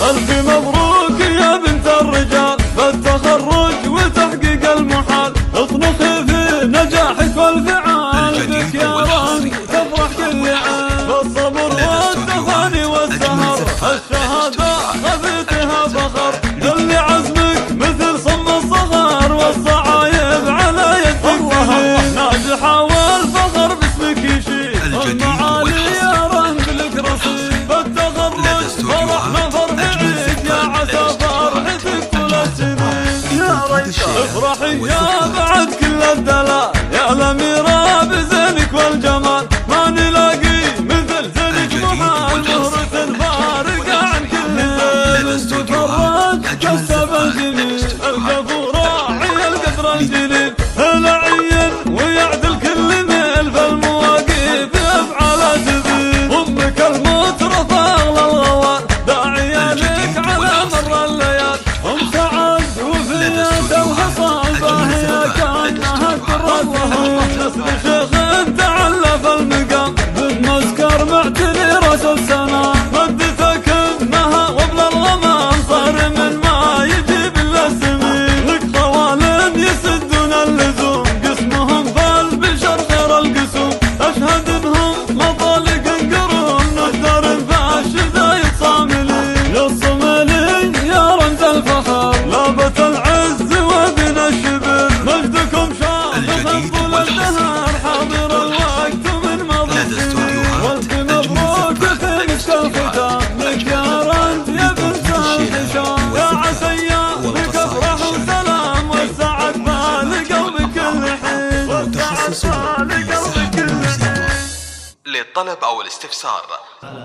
ألف مبروك يا بنت الرجال بالتخرج وتحقيق المحال، اطنخي في نجاحك والفعال، بك يا رنج تفرح كل عام، بالصبر والتفاني والسهر الشهادة خذيتها فخر، دل عزمك مثل صم الصغر والصعايب على يدك تهيب، ناجحة والفخر باسمك يشيل المعالي يا رنج لك رصيد، بالتخرج فرحنا فرحتك يا عسى فرحتك طول السنين، يا ريتا افرحي يا بعد كل الدلال يا الأميرة بزينك والجمال، ما نلاقي مثل زينك محال، مهرة فارقة عن كل زين، تفرج كسب الجميل القفورة عي القدر الجليل، العين ويعدل كل ميل فالمواقف يفعل سبيل، أمك المترفة أغلى الغوال داعية لك على مر الليال، أم سعد وفية وحصان باهية كأنها الدرة، نسل شيخ تعلى في المقام بالمسكر معتلي راس السنة، مدتك انها وابل الغمام صار من ما يجيب الا السمين، لك خوالم يسدون اللزوم قسمهم فالبشر غير القسوم، اشهد بهم مطالق قرون نقدر فالشذا يتصاملين، يا الصملين يا رمز الفخر لابت العز وبن الشبر، مجدكم شاطف طول الدهر حاضر الوقت من مضى السنين، والف مبروك في مسك الختام لك يا رنج يا بنت الحشام، يا عسيا بك افرح وسلام والسعد بالقلب بكل حين، والسعد بالقلب بكل حين. للطلب أو الاستفسار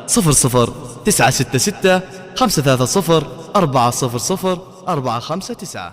00 966 530 400 459.